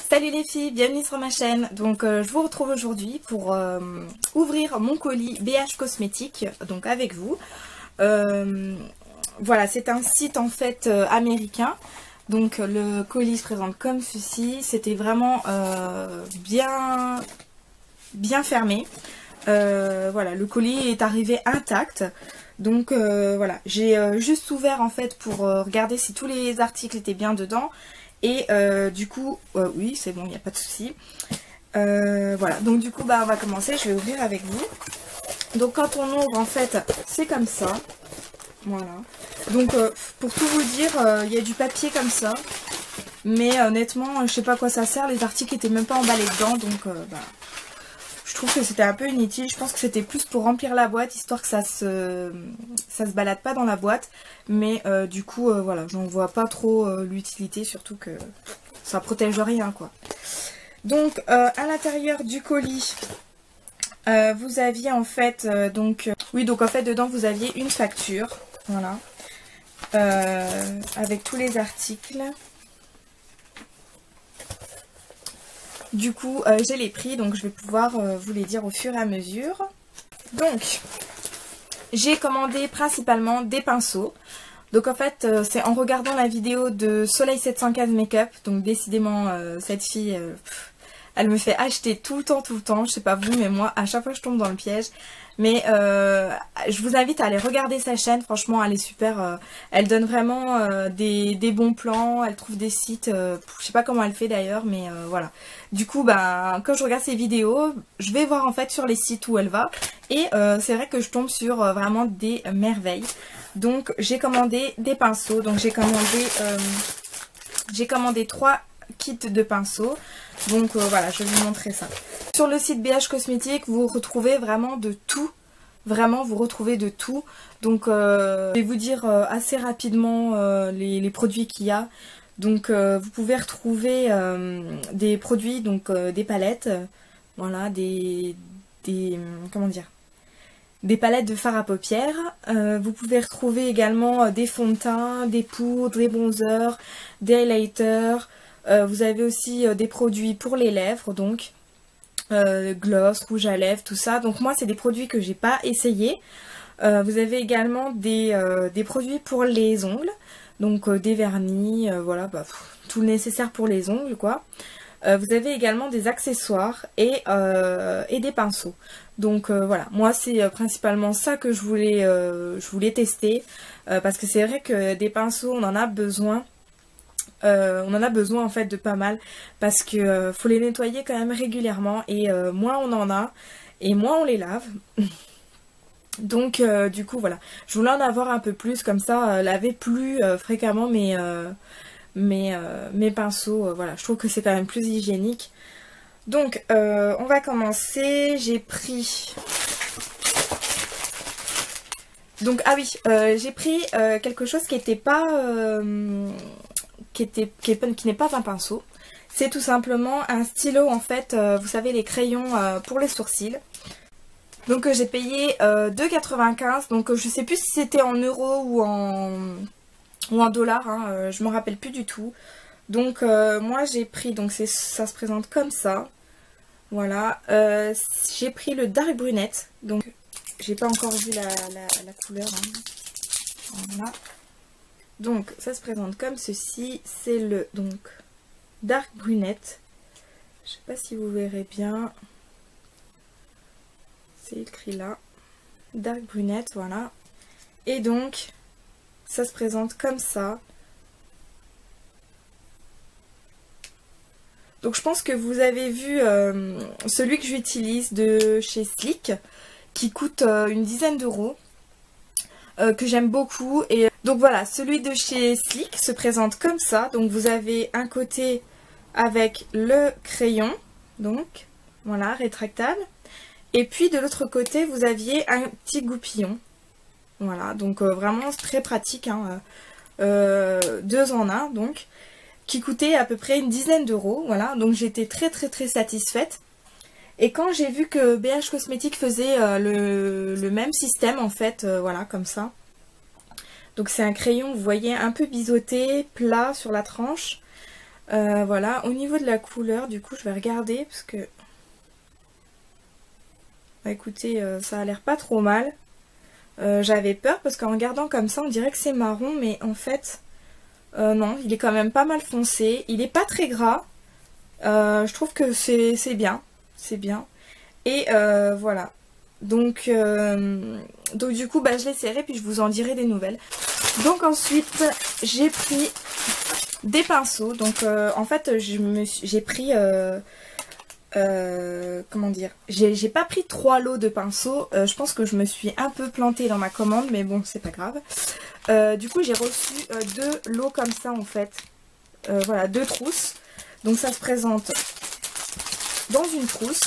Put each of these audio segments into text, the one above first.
Salut les filles, bienvenue sur ma chaîne. Donc je vous retrouve aujourd'hui pour ouvrir mon colis BH Cosmétiques, donc avec vous. Voilà, c'est un site en fait américain. Donc le colis se présente comme ceci. C'était vraiment bien fermé. Voilà, le colis est arrivé intact. Donc voilà, j'ai juste ouvert en fait pour regarder si tous les articles étaient bien dedans. Et du coup, oui c'est bon, il n'y a pas de souci. Voilà, donc du coup bah on va commencer, je vais ouvrir avec vous. Donc quand on ouvre en fait, c'est comme ça. Voilà. Donc pour tout vous dire, il y a du papier comme ça. Mais honnêtement, je sais pas à quoi ça sert, les articles étaient même pas emballés dedans. Donc bah, je trouve que c'était un peu inutile. Je pense que c'était plus pour remplir la boîte, histoire que ça se balade pas dans la boîte. Mais du coup, voilà, j'en vois pas trop l'utilité, surtout que ça protège rien, quoi. Donc, à l'intérieur du colis, vous aviez en fait, oui, donc en fait, dedans, vous aviez une facture, voilà, avec tous les articles. Du coup, j'ai les prix, donc je vais pouvoir vous les dire au fur et à mesure. Donc, j'ai commandé principalement des pinceaux. Donc en fait, c'est en regardant la vidéo de Soleil 715 Make-up. Donc décidément, cette fille, elle me fait acheter tout le temps. Je sais pas vous, mais moi, à chaque fois, je tombe dans le piège. Mais je vous invite à aller regarder sa chaîne. Franchement, elle est super. Elle donne vraiment des bons plans. Elle trouve des sites. Je sais pas comment elle fait d'ailleurs, mais voilà. Du coup, bah, quand je regarde ses vidéos, je vais voir en fait sur les sites où elle va. Et c'est vrai que je tombe sur vraiment des merveilles. Donc, j'ai commandé des pinceaux. Donc, j'ai commandé 3 kits de pinceaux. Donc voilà, je vais vous montrer ça. Sur le site BH Cosmétiques, vous retrouvez vraiment de tout. Vraiment, vous retrouvez de tout. Donc je vais vous dire assez rapidement les produits qu'il y a. Donc vous pouvez retrouver des produits, donc des palettes. Voilà, comment dire, des palettes de fard à paupières. Vous pouvez retrouver également des fonds de teint, des poudres, des bronzers, des highlighters. Vous avez aussi des produits pour les lèvres, donc gloss, rouge à lèvres, tout ça. Donc moi, c'est des produits que j'ai pas essayé. Vous avez également des produits pour les ongles, donc des vernis, voilà, bah, tout le nécessaire pour les ongles, quoi. Vous avez également des accessoires et des pinceaux. Donc voilà, moi c'est principalement ça que je voulais tester. Parce que c'est vrai que des pinceaux, on en a besoin. On en a besoin en fait de pas mal. Parce que faut les nettoyer quand même régulièrement. Et moins on en a, et moins on les lave. Donc du coup voilà, je voulais en avoir un peu plus. Comme ça, laver plus fréquemment mes pinceaux, voilà, je trouve que c'est quand même plus hygiénique. Donc on va commencer. J'ai pris j'ai pris quelque chose qui était pas qui n'est pas un pinceau. C'est tout simplement un stylo en fait, vous savez, les crayons pour les sourcils. Donc j'ai payé 2,95 €. Donc je sais plus si c'était en euros ou en dollars, hein, je me rappelle plus du tout. Donc moi j'ai pris, donc ça se présente comme ça. Voilà, j'ai pris le dark brunette. Donc j'ai pas encore vu la couleur, hein. Voilà. Donc ça se présente comme ceci. C'est le dark brunette. Je sais pas si vous verrez bien. C'est écrit là. Dark brunette, voilà. Et donc ça se présente comme ça. Donc je pense que vous avez vu celui que j'utilise de chez Sleek, qui coûte une dizaine d'euros, que j'aime beaucoup. Et donc voilà, celui de chez Sleek se présente comme ça. Donc vous avez un côté avec le crayon, donc voilà, rétractable. Et puis de l'autre côté, vous aviez un petit goupillon. Voilà, donc vraiment très pratique, hein, 2 en 1 donc, qui coûtait à peu près une dizaine d'euros. Voilà, donc j'étais très satisfaite. Et quand j'ai vu que BH Cosmétiques faisait le même système en fait, voilà, comme ça. Donc c'est un crayon, vous voyez, un peu biseauté, plat sur la tranche. Voilà, au niveau de la couleur, du coup, je vais regarder parce que... Bah, écoutez, ça a l'air pas trop mal. J'avais peur parce qu'en regardant comme ça, on dirait que c'est marron, mais en fait, non, il est quand même pas mal foncé. Il est pas très gras. Je trouve que c'est bien, c'est bien. Et voilà. Donc du coup, bah, je l'essaierai puis je vous en dirai des nouvelles. Donc ensuite, j'ai pris des pinceaux. Donc en fait, j'ai pris... comment dire, j'ai pas pris 3 lots de pinceaux, je pense que je me suis un peu plantée dans ma commande, mais bon, c'est pas grave. Du coup, j'ai reçu 2 lots comme ça en fait, voilà, 2 trousses. Donc ça se présente dans une trousse.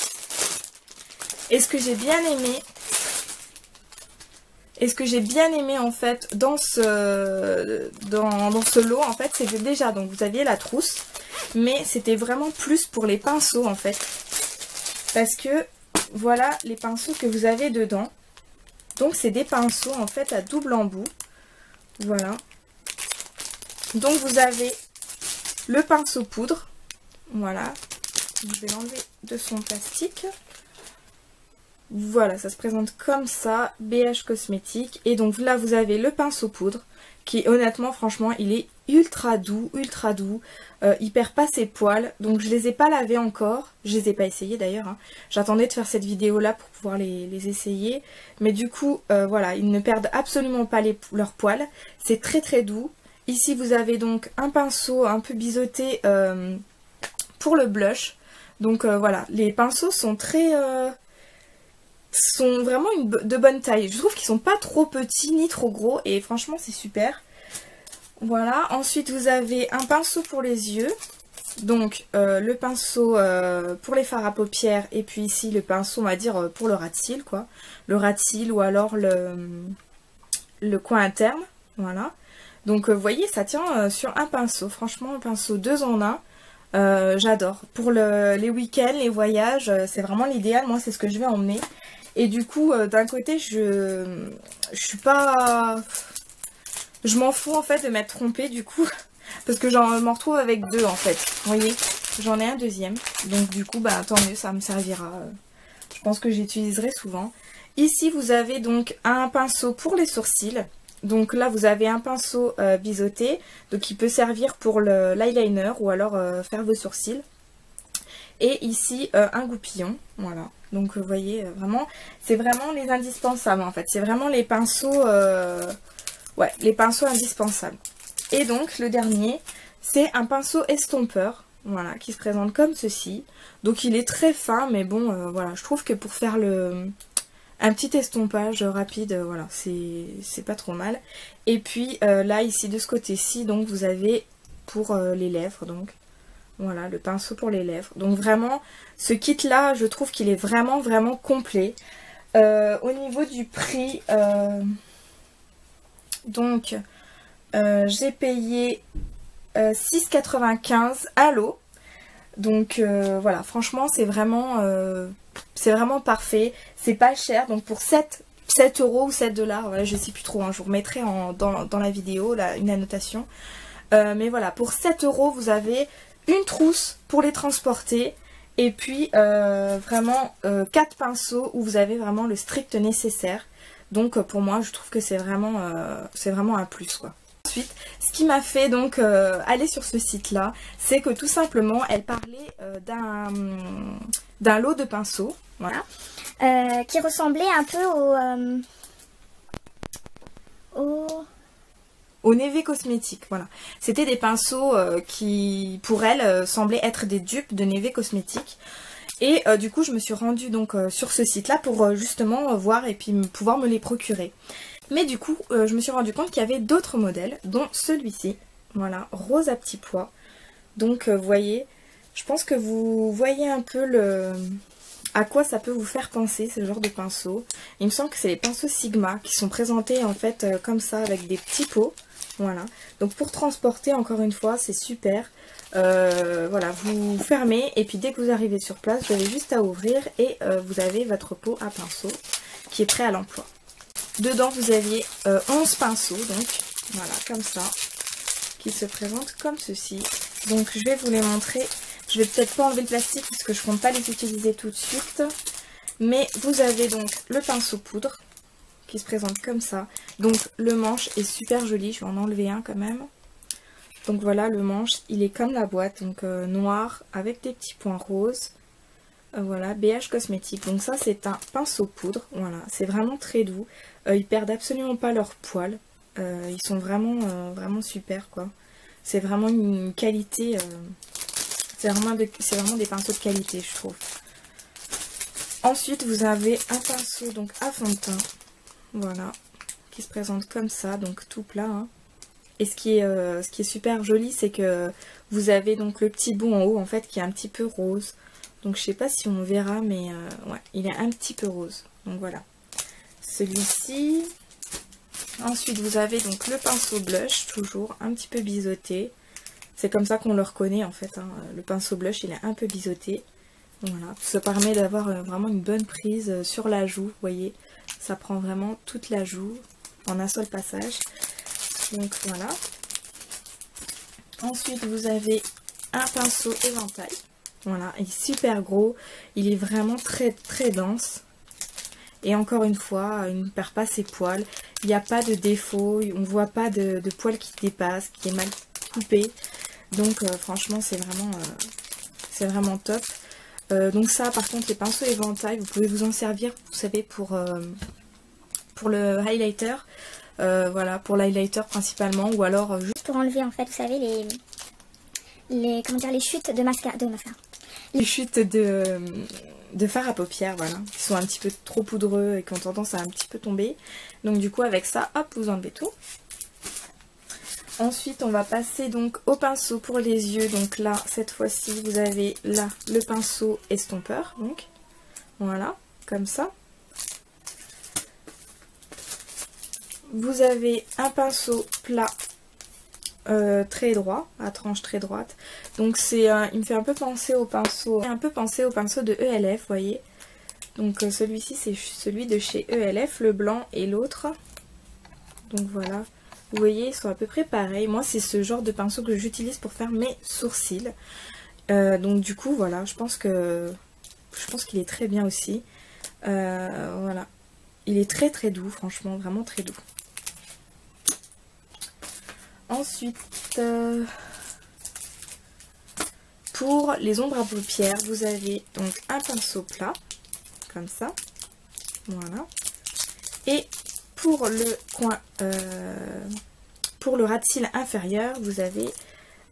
Et ce que j'ai bien aimé, en fait dans ce lot en fait, c'était déjà, donc vous aviez la trousse, mais c'était vraiment plus pour les pinceaux en fait, parce que voilà les pinceaux que vous avez dedans. Donc c'est des pinceaux en fait à double embout, voilà. Donc vous avez le pinceau poudre, voilà, je vais l'enlever de son plastique. Voilà, ça se présente comme ça, BH Cosmétique. Et donc là, vous avez le pinceau poudre, qui honnêtement, franchement, il est ultra doux, il perd pas ses poils. Donc je les ai pas lavés encore, je les ai pas essayés d'ailleurs, hein. J'attendais de faire cette vidéo là pour pouvoir les essayer. Mais du coup, voilà, ils ne perdent absolument pas leurs poils. C'est très doux. Ici, vous avez donc un pinceau un peu biseauté pour le blush. Donc voilà, les pinceaux sont sont vraiment de bonne taille. Je trouve qu'ils sont pas trop petits ni trop gros et franchement c'est super. Voilà, ensuite vous avez un pinceau pour les yeux. Donc le pinceau pour les fards à paupières et puis ici le pinceau on va dire pour le ras de cils quoi. Le ras de cils ou alors le coin interne. Voilà. Donc vous voyez ça tient sur un pinceau. Franchement un pinceau 2 en 1. J'adore. Pour les week-ends, les voyages, c'est vraiment l'idéal. Moi c'est ce que je vais emmener. Et du coup, d'un côté, je suis pas... Je m'en fous en fait de m'être trompée du coup. Parce que j'en m'en retrouve avec 2 en fait. Vous voyez, j'en ai un deuxième. Donc du coup, bah tant mieux, ça me servira. Je pense que j'utiliserai souvent. Ici, vous avez donc un pinceau pour les sourcils. Donc là, vous avez un pinceau biseauté. Donc il peut servir pour l'eyeliner ou alors faire vos sourcils. Et ici, un goupillon. Voilà. Donc vous voyez, vraiment, c'est vraiment les indispensables en fait. C'est vraiment les pinceaux, ouais, les pinceaux indispensables. Et donc le dernier, c'est un pinceau estompeur, voilà, qui se présente comme ceci. Donc il est très fin, mais bon, voilà, je trouve que pour faire un petit estompage rapide, voilà, c'est pas trop mal. Et puis là, ici, de ce côté-ci, donc vous avez pour les lèvres, donc. Voilà, le pinceau pour les lèvres. Donc vraiment, ce kit-là, je trouve qu'il est vraiment complet. Au niveau du prix, donc, j'ai payé 6,95 à l'eau. Donc voilà, franchement, c'est vraiment parfait. C'est pas cher, donc pour 7 € ou 7 $, voilà, je sais plus trop, hein, je vous remettrai dans la vidéo là, une annotation. Mais voilà, pour 7 € vous avez une trousse pour les transporter et puis vraiment 4 pinceaux où vous avez vraiment le strict nécessaire. Donc pour moi je trouve que c'est vraiment un plus quoi. Ensuite, ce qui m'a fait donc aller sur ce site là, c'est que tout simplement elle parlait d'un lot de pinceaux, voilà, qui ressemblait un peu au Neve Cosmétique, voilà. C'était des pinceaux qui, pour elle, semblaient être des dupes de Neve Cosmétique. Et du coup, je me suis rendue donc sur ce site-là pour justement voir et puis pouvoir me les procurer. Mais du coup, je me suis rendu compte qu'il y avait d'autres modèles, dont celui-ci, voilà, rose à petits pois. Donc, vous voyez, je pense que vous voyez un peu à quoi ça peut vous faire penser ce genre de pinceau. Il me semble que c'est les pinceaux Sigma qui sont présentés en fait comme ça avec des petits pots. Voilà, donc pour transporter encore une fois c'est super. Voilà, vous fermez et puis dès que vous arrivez sur place vous avez juste à ouvrir et vous avez votre pot à pinceau qui est prêt à l'emploi. Dedans vous aviez 11 pinceaux, donc voilà, comme ça, qui se présentent comme ceci. Donc je vais vous les montrer. Je vais peut-être pas enlever le plastique parce que je compte pas les utiliser tout de suite. Mais vous avez donc le pinceau poudre qui se présente comme ça. Donc le manche est super joli, je vais en enlever un quand même. Donc voilà, le manche, il est comme la boîte, donc noir avec des petits points roses. Voilà, BH Cosmétique. Donc ça c'est un pinceau poudre, voilà, c'est vraiment très doux. Ils perdent absolument pas leur poil. Ils sont vraiment super quoi. C'est vraiment une qualité, c'est vraiment des pinceaux de qualité je trouve. Ensuite vous avez un pinceau donc à fond de teint, voilà, qui se présente comme ça, donc tout plat. Hein. Et ce qui est super joli, c'est que vous avez donc le petit bout en haut en fait qui est un petit peu rose. Donc je sais pas si on verra, mais ouais, il est un petit peu rose. Donc voilà, celui-ci. Ensuite vous avez donc le pinceau blush, toujours un petit peu biseauté. C'est comme ça qu'on le reconnaît en fait. Hein. Le pinceau blush il est un peu biseauté. Voilà, ça permet d'avoir vraiment une bonne prise sur la joue, vous voyez. Ça prend vraiment toute la joue en un seul passage. Donc voilà. Ensuite vous avez un pinceau éventail. Voilà, il est super gros. Il est vraiment très dense. Et encore une fois, il ne perd pas ses poils. Il n'y a pas de défaut. On ne voit pas de poils qui dépassent, qui est mal coupé. Donc franchement c'est vraiment top. Donc ça par contre les pinceaux éventail, vous pouvez vous en servir, vous savez, pour le highlighter. Voilà, pour l'highlighter principalement, ou alors juste pour enlever en fait, vous savez, comment dire, les chutes de mascara. Les chutes de fard à paupières, voilà, qui sont un petit peu trop poudreux et qui ont tendance à un petit peu tomber. Donc du coup avec ça, hop, vous enlevez tout. Ensuite on va passer donc au pinceau pour les yeux. Donc là, cette fois-ci, vous avez là le pinceau estompeur, donc voilà, comme ça. Vous avez un pinceau plat très droit, à tranche très droite. Donc c'est, il me fait un peu penser au pinceau, de ELF, vous voyez. Donc celui-ci c'est celui de chez ELF, le blanc et l'autre. Donc voilà, vous voyez, ils sont à peu près pareils. Moi c'est ce genre de pinceau que j'utilise pour faire mes sourcils. Donc du coup voilà, je pense qu'il est très bien aussi. Voilà, il est très doux, franchement, vraiment très doux. Ensuite, pour les ombres à paupières, vous avez donc un pinceau plat, comme ça, voilà. Et pour le coin, pour le ras de cils inférieur, vous avez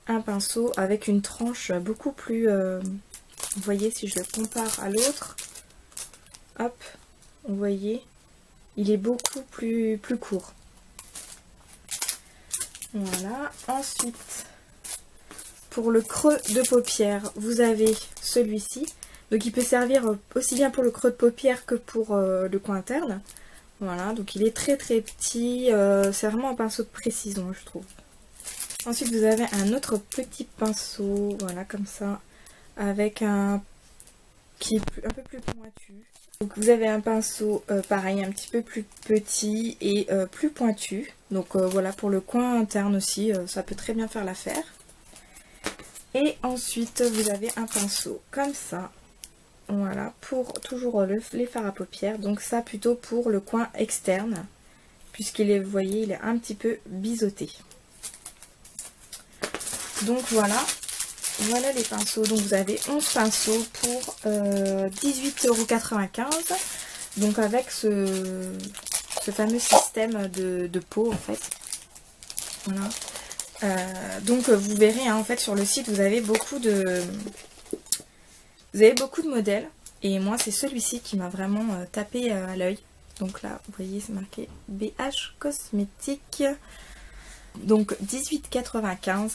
un pinceau avec une tranche beaucoup plus, vous voyez, si je le compare à l'autre, hop, vous voyez, il est beaucoup plus court. Voilà, ensuite pour le creux de paupière, vous avez celui-ci. Donc il peut servir aussi bien pour le creux de paupière que pour le coin interne. Voilà, donc il est très petit, c'est vraiment un pinceau de précision je trouve. Ensuite vous avez un autre petit pinceau, voilà comme ça, avec un qui est un peu plus pointu. Donc vous avez un pinceau pareil, un petit peu plus petit et plus pointu. Donc voilà, pour le coin interne aussi, ça peut très bien faire l'affaire. Et ensuite vous avez un pinceau comme ça. Voilà, pour toujours les fards à paupières. Donc ça plutôt pour le coin externe, puisqu'il est, vous voyez, il est un petit peu biseauté. Donc voilà. Voilà les pinceaux, donc vous avez 11 pinceaux pour 18,95 €. Donc avec ce fameux système de pot en fait. Voilà. Donc vous verrez hein, en fait sur le site vous avez beaucoup de modèles. Et moi c'est celui-ci qui m'a vraiment tapé à l'œil. Donc là vous voyez c'est marqué BH Cosmétique. Donc 18,95 €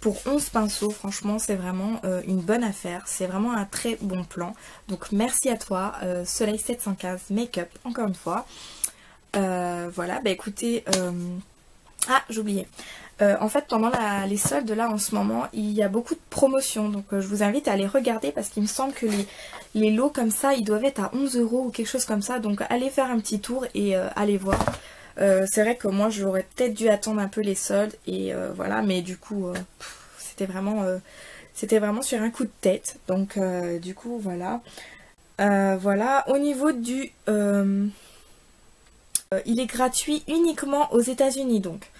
pour 11 pinceaux, franchement c'est vraiment une bonne affaire, c'est vraiment un très bon plan. Donc merci à toi Soleil 715 Make-up encore une fois. Voilà, bah écoutez, ah j'oubliais, en fait pendant les soldes là en ce moment il y a beaucoup de promotions, donc je vous invite à aller regarder parce qu'il me semble que les lots comme ça ils doivent être à 11 € ou quelque chose comme ça, donc allez faire un petit tour et allez voir. C'est vrai que moi j'aurais peut-être dû attendre un peu les soldes et voilà, mais du coup c'était vraiment sur un coup de tête. Donc du coup voilà. Voilà, au niveau du... il est gratuit uniquement aux États-Unis donc.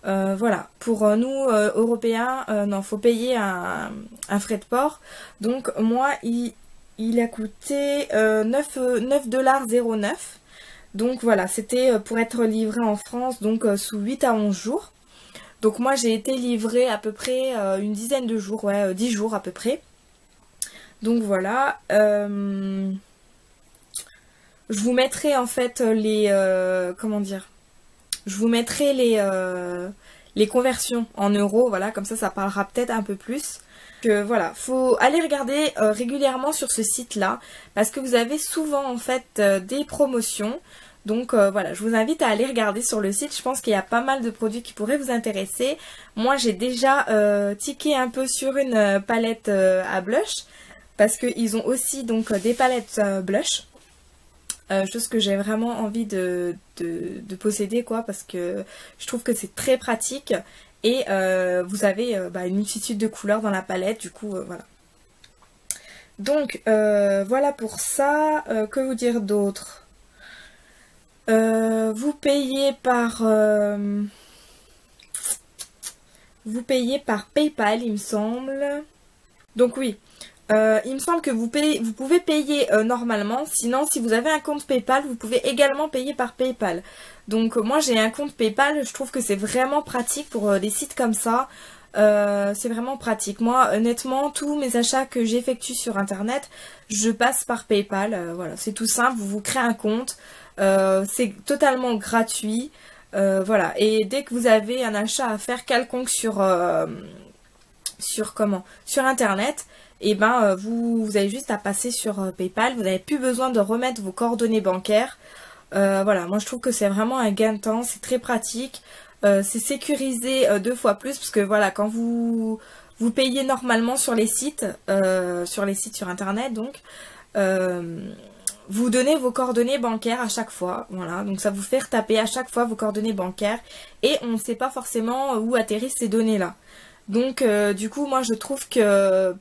Voilà, pour nous Européens, non, faut payer un frais de port. Donc moi, il a coûté 9,09 $. Donc voilà, c'était pour être livré en France donc sous 8 à 11 jours. Donc moi j'ai été livrée à peu près une dizaine de jours, ouais, 10 jours à peu près. Donc voilà, je vous mettrai en fait les... comment dire, je vous mettrai les conversions en euros, voilà, comme ça parlera peut-être un peu plus. Que voilà, faut aller regarder régulièrement sur ce site-là, parce que vous avez souvent en fait des promotions. Donc voilà, je vous invite à aller regarder sur le site, je pense qu'il y a pas mal de produits qui pourraient vous intéresser. Moi j'ai déjà tiqué un peu sur une palette à blush, parce qu'ils ont aussi donc des palettes blush. Chose que j'ai vraiment envie de posséder quoi, parce que je trouve que c'est très pratique et vous avez une multitude de couleurs dans la palette, du coup voilà. Donc voilà pour ça. Que vous dire d'autre? Vous payez par PayPal il me semble. Donc oui. Il me semble que vous pouvez payer normalement, sinon si vous avez un compte PayPal, vous pouvez également payer par PayPal. Donc moi j'ai un compte PayPal, je trouve que c'est vraiment pratique pour des sites comme ça, c'est vraiment pratique. Moi honnêtement, tous mes achats que j'effectue sur internet, je passe par PayPal, voilà, c'est tout simple, vous vous créez un compte, c'est totalement gratuit, voilà, et dès que vous avez un achat à faire quelconque sur internet, et ben vous avez juste à passer sur PayPal, vous n'avez plus besoin de remettre vos coordonnées bancaires. Voilà, moi je trouve que c'est vraiment un gain de temps, c'est très pratique, c'est sécurisé 2 fois plus, parce que voilà, quand vous payez normalement sur les sites sur internet, donc vous donnez vos coordonnées bancaires à chaque fois, voilà, donc ça vous fait retaper à chaque fois vos coordonnées bancaires, et on ne sait pas forcément où atterrissent ces données là. Donc du coup moi je trouve que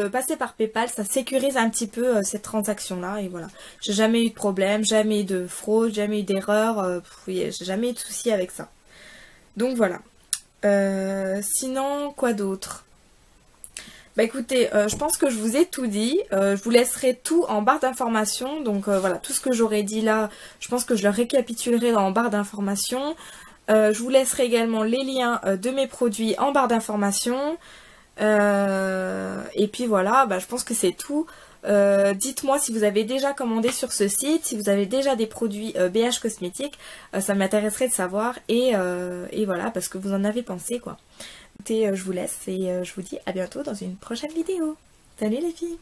passer par PayPal, ça sécurise un petit peu cette transaction-là, et voilà. J'ai jamais eu de problème, jamais eu de fraude, jamais eu d'erreur, j'ai jamais eu de soucis avec ça. Donc voilà. Sinon, quoi d'autre? Bah écoutez, je pense que je vous ai tout dit, je vous laisserai tout en barre d'informations, donc voilà, tout ce que j'aurais dit là, je pense que je le récapitulerai en barre d'informations. Je vous laisserai également les liens de mes produits en barre d'informations. Et puis voilà, je pense que c'est tout. Dites-moi si vous avez déjà commandé sur ce site, si vous avez déjà des produits BH Cosmétiques, ça m'intéresserait de savoir, et voilà, parce que vous en avez pensé quoi. Écoutez, je vous laisse et je vous dis à bientôt dans une prochaine vidéo. Salut les filles!